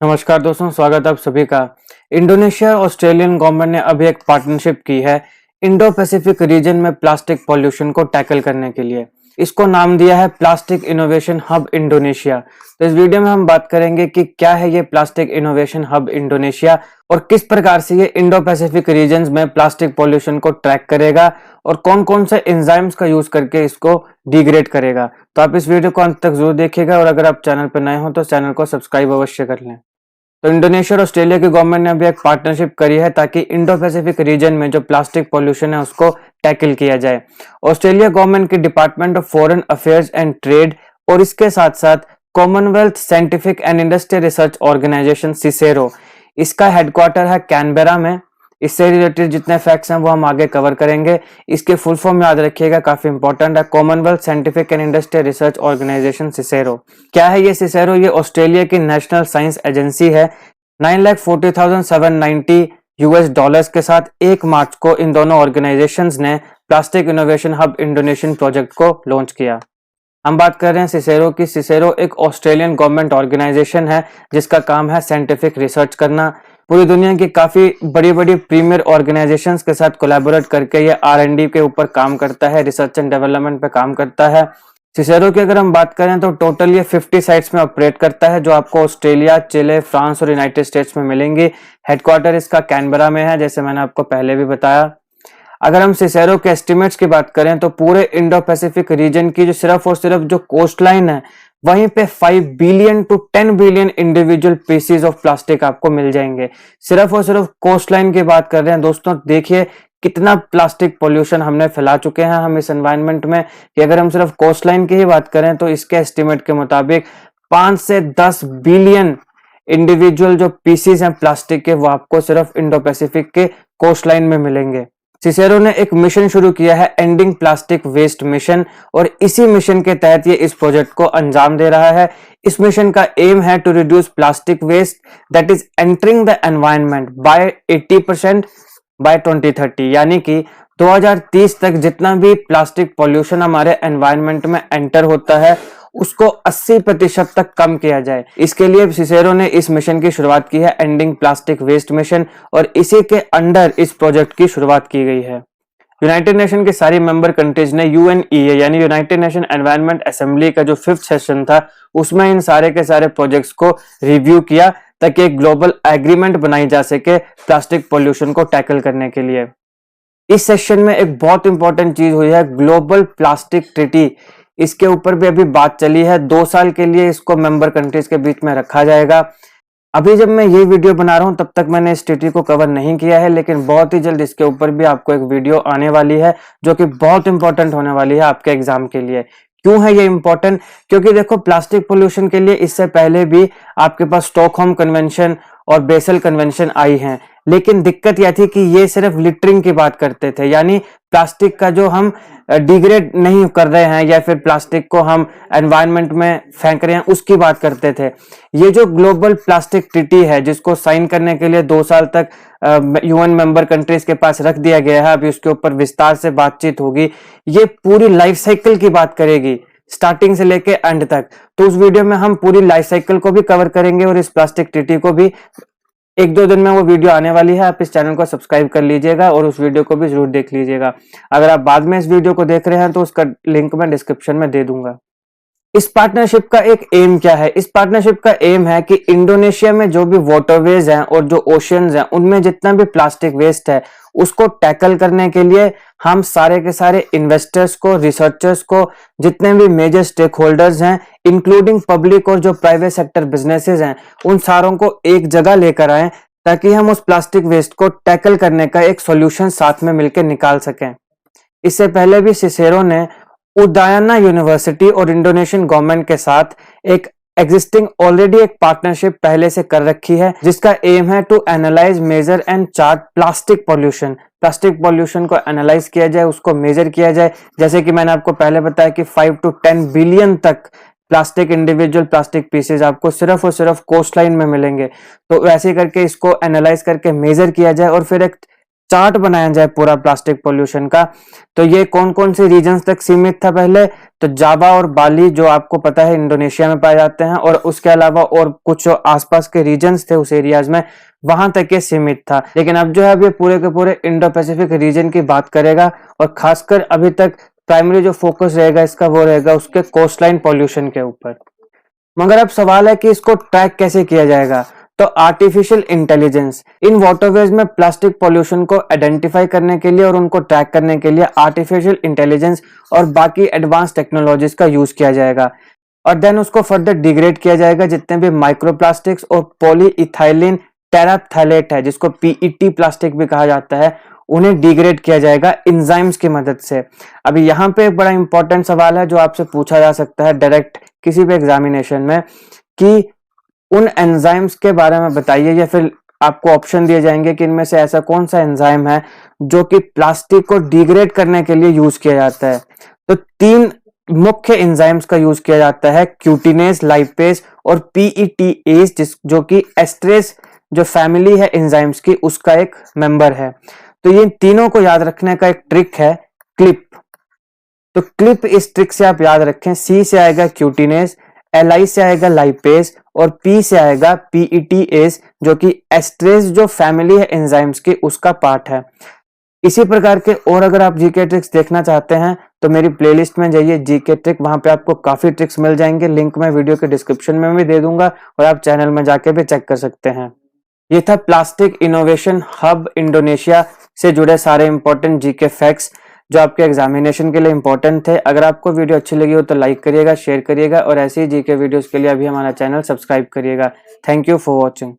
नमस्कार दोस्तों, स्वागत है आप सभी का। इंडोनेशिया और ऑस्ट्रेलियन गवर्नमेंट ने अभी एक पार्टनरशिप की है इंडो पैसिफिक रीजन में प्लास्टिक पॉल्यूशन को टैकल करने के लिए। इसको नाम दिया है प्लास्टिक इनोवेशन हब इंडोनेशिया। तो इस वीडियो में हम बात करेंगे कि क्या है ये प्लास्टिक इनोवेशन हब इंडोनेशिया और किस प्रकार से ये इंडो पैसिफिक रीजन में प्लास्टिक पॉल्यूशन को ट्रैक करेगा और कौन कौन से एंजाइम्स का यूज करके इसको डिग्रेड करेगा। तो आप इस वीडियो को अंत तक जरूर देखिएगा और अगर आप चैनल पर नए हो तो चैनल को सब्सक्राइब अवश्य कर लें। तो इंडोनेशिया और ऑस्ट्रेलिया की गवर्नमेंट ने अभी एक पार्टनरशिप करी है ताकि इंडो पैसिफिक रीजन में जो प्लास्टिक पॉल्यूशन है उसको टैकल किया जाए। ऑस्ट्रेलिया गवर्नमेंट की Department of Foreign Affairs and Trade और इसके साथ साथ Commonwealth Scientific and Industrial Research Organisation CSIRO, इसका हेडक्वार्टर है कैनबेरा में। इससे रिलेटेड जितने फैक्ट्स हैं वो हम आगे कवर करेंगे। इसके फुल फॉर्म याद रखिएगा, काफी इंपॉर्टेंट है। Commonwealth Scientific and Industrial Research Organisation CSIRO क्या है? ये सिसेरो ये ऑस्ट्रेलिया की नेशनल साइंस एजेंसी है। 9,40,790 यूएस डॉलर्स के साथ 1 मार्च को इन दोनों ऑर्गेनाइजेशंस ने plastic innovation hub Indonesian project को लॉन्च किया। हम बात कर रहे हैं सिसेरो की। सिसेरो एक ऑस्ट्रेलियन गवर्नमेंट ऑर्गेनाइजेशन है जिसका काम है साइंटिफिक रिसर्च करना। पूरी दुनिया की काफी बड़ी बड़ी प्रीमियर ऑर्गेनाइजेशंस के साथ कोलैबोरेट करके ये R&D के ऊपर काम करता है, रिसर्च एंड डेवलपमेंट पे काम करता है। सिसेरो की अगर हम बात करें तो टोटल ये 50 साइट्स में ऑपरेट करता है जो आपको ऑस्ट्रेलिया, चिले, फ्रांस और यूनाइटेड स्टेट्स में मिलेंगी। हेडक्वार्टर इसका कैनबरा में है, जैसे मैंने आपको पहले भी बताया। अगर हम सिसेरो के एस्टिमेट्स की बात करें तो पूरे इंडो पैसिफिक रीजन की जो सिर्फ और सिर्फ जो कोस्ट लाइन है वहीं पे 5 billion to 10 billion individual pieces of plastic आपको मिल जाएंगे। सिर्फ और सिर्फ कोस्ट लाइन की बात कर रहे हैं दोस्तों। देखिए कितना प्लास्टिक पोल्यूशन हमने फैला चुके हैं हम इस एनवायरनमेंट में कि अगर हम सिर्फ कोस्ट लाइन की ही बात करें तो इसके एस्टिमेट के मुताबिक 5 से 10 बिलियन इंडिविजुअल जो पीसीज हैं प्लास्टिक के वो आपको सिर्फ इंडो पैसिफिक के कोस्ट लाइन में मिलेंगे। सिसेरो ने एक मिशन शुरू किया है एंडिंग प्लास्टिक वेस्ट मिशन और इसी मिशन के तहत ये इस प्रोजेक्ट को अंजाम दे रहा है। इस मिशन का एम है to reduce plastic waste that is entering the environment by 80% by 2030, यानी कि 2030 तक जितना भी प्लास्टिक पॉल्यूशन हमारे एनवायरनमेंट में एंटर होता है उसको 80% तक कम किया जाए। इसके लिए सिसेरो ने इस मिशन की शुरुआत की है, एंडिंग प्लास्टिक वेस्ट मिशन, और इसी के अंडर इस प्रोजेक्ट की शुरुआत की गई है। यूनाइटेड नेशन की सारी मेंबर कंट्रीज ने UNEA यानी यूनाइटेड नेशन एनवायरनमेंट असेंबली का जो 5th सेशन था उसमें इन सारे के सारे प्रोजेक्ट्स को रिव्यू किया ताकि एक ग्लोबल एग्रीमेंट बनाई जा सके प्लास्टिक पॉल्यूशन को टैकल करने के लिए। इस सेशन में एक बहुत इंपॉर्टेंट चीज हुई है, ग्लोबल प्लास्टिक ट्रीटी। इसके ऊपर भी अभी बात चली है। 2 साल के लिए इसको मेंबर कंट्रीज के बीच में रखा जाएगा। अभी जब मैं ये वीडियो बना रहा हूं तब तक मैंने इस ट्रीटी को कवर नहीं किया है, लेकिन बहुत ही जल्द इसके ऊपर भी आपको एक वीडियो आने वाली है जो कि बहुत इंपॉर्टेंट होने वाली है आपके एग्जाम के लिए। क्यों है ये इंपॉर्टेंट? क्योंकि देखो प्लास्टिक पोल्यूशन के लिए इससे पहले भी आपके पास स्टॉकहोम कन्वेंशन और बेसल कन्वेंशन आई हैं, लेकिन दिक्कत यह थी कि ये सिर्फ लिटरिंग की बात करते थे, यानी प्लास्टिक का जो हम डिग्रेड नहीं कर रहे हैं या फिर प्लास्टिक को हम एनवायरनमेंट में फेंक रहे हैं उसकी बात करते थे। ये जो ग्लोबल प्लास्टिक ट्रीटी है जिसको साइन करने के लिए 2 साल तक UN मेंबर कंट्रीज के पास रख दिया गया है, अभी उसके ऊपर विस्तार से बातचीत होगी। ये पूरी लाइफ साइकिल की बात करेगी स्टार्टिंग से लेके एंड तक। तो उस वीडियो में हम पूरी लाइफ साइकिल को भी कवर करेंगे और इस प्लास्टिक ट्रीटी को भी। 1-2 दिन में वो वीडियो आने वाली है। आप इस चैनल को सब्सक्राइब कर लीजिएगा और उस वीडियो को भी जरूर देख लीजिएगा। अगर आप बाद में इस वीडियो को देख रहे हैं तो उसका लिंक मैं डिस्क्रिप्शन में दे दूंगा। इस पार्टनरशिप का एक एम क्या है? इस पार्टनरशिप का एम है कि इंडोनेशिया में जो भी वाटरवेज हैं और जो ओशियंस हैं उनमें जितना भी प्लास्टिक वेस्ट है उसको टैकल करने के लिए हम सारे के सारे इन्वेस्टर्स को, रिसर्चर्स को, जितने भी मेजर स्टेक होल्डर्स हैं इंक्लूडिंग पब्लिक और जो प्राइवेट सेक्टर बिजनेसेस हैं, उन सारों को एक जगह लेकर आए ताकि हम उस प्लास्टिक वेस्ट को टैकल करने का एक सॉल्यूशन साथ में मिलकर निकाल सकें। इससे पहले भी सिसेरो ने उदायाना यूनिवर्सिटी और इंडोनेशियन गवर्नमेंट के साथ एक एग्जिस्टिंग ऑलरेडी एक पार्टनरशिप पहले से कर रखी है जिसका एम है to analyse, measure and chart plastic pollution. Plastic pollution को एनालाइज किया जाए, उसको मेजर किया जाए। जैसे कि मैंने आपको पहले बताया कि 5 to 10 बिलियन तक प्लास्टिक इंडिविजुअल प्लास्टिक पीसेज आपको सिर्फ और सिर्फ कोस्ट लाइन में मिलेंगे। तो वैसे करके इसको एनालाइज करके मेजर किया जाए और फिर एक चार्ट बनाया जाए पूरा प्लास्टिक पोल्यूशन का, तो ये कौन कौन से रीजन्स तक सीमित था पहले, तो जावा और बाली जो आपको पता है इंडोनेशिया में पाए जाते हैं, और उसके अलावा और कुछ जो आसपास के रीजन्स थे उस एरियाज में, वहां तक ये सीमित था। लेकिन अब जो है अब ये पूरे के पूरे इंडो पैसिफिक रीजन की बात करेगा, और खासकर अभी तक प्राइमरी जो फोकस रहेगा इसका वो रहेगा उसके कोस्टलाइन पॉल्यूशन के ऊपर। मगर अब सवाल है कि इसको ट्रैक कैसे किया जाएगा, तो आर्टिफिशियल इंटेलिजेंस इन वाटरवेज में प्लास्टिक पॉल्यूशन को आइडेंटिफाई करने के लिए और उनको ट्रैक करने के लिए आर्टिफिशियल इंटेलिजेंस और बाकी एडवांस टेक्नोलॉजीज का यूज किया जाएगा, और देन उसको फर्दर डिग्रेड किया जाएगा। जितने भी माइक्रोप्लास्टिक्स और पॉलीइथाइलिन टेराफ्थैलेट है, जिसको पीईटी प्लास्टिक भी कहा जाता है, उन्हें डिग्रेड किया जाएगा इंजाइम्स की मदद से। अभी यहाँ पे एक बड़ा इंपॉर्टेंट सवाल है जो आपसे पूछा जा सकता है डायरेक्ट किसी भी एग्जामिनेशन में, कि उन एंजाइम्स के बारे में बताइए, या फिर आपको ऑप्शन दिए जाएंगे कि इनमें से ऐसा कौन सा एंजाइम है जो कि प्लास्टिक को डिग्रेड करने के लिए यूज किया जाता है। तो 3 मुख्य एंजाइम्स का यूज किया जाता है, क्यूटिनेस, लाइपेज और पीईटीएज, जो कि एस्ट्रेस जो फैमिली है एंजाइम्स की उसका एक मेंबर है। तो ये तीनों को याद रखने का एक ट्रिक है क्लिप। तो क्लिप इस ट्रिक से आप याद रखें, सी से आएगा क्यूटिनेस, एल से आएगा लाइपेज और पी से आएगा पीईटीएज, जो कि एस्ट्रेस जो फैमिली है एंजाइम्स की उसका पार्ट है। इसी प्रकार के और अगर आप जीके ट्रिक्स देखना चाहते हैं तो मेरी प्लेलिस्ट में जाइए जीके ट्रिक, वहां पे आपको काफी ट्रिक्स मिल जाएंगे। लिंक मैं वीडियो के डिस्क्रिप्शन में भी दे दूंगा और आप चैनल में जाके भी चेक कर सकते हैं। ये था प्लास्टिक इनोवेशन हब इंडोनेशिया से जुड़े सारे इंपॉर्टेंट जीके फैक्ट्स जो आपके एग्जामिनेशन के लिए इंपॉर्टेंट थे। अगर आपको वीडियो अच्छी लगी हो तो लाइक करिएगा, शेयर करिएगा, और ऐसे ही जीके वीडियोस के लिए अभी हमारा चैनल सब्सक्राइब करिएगा। Thank you for watching.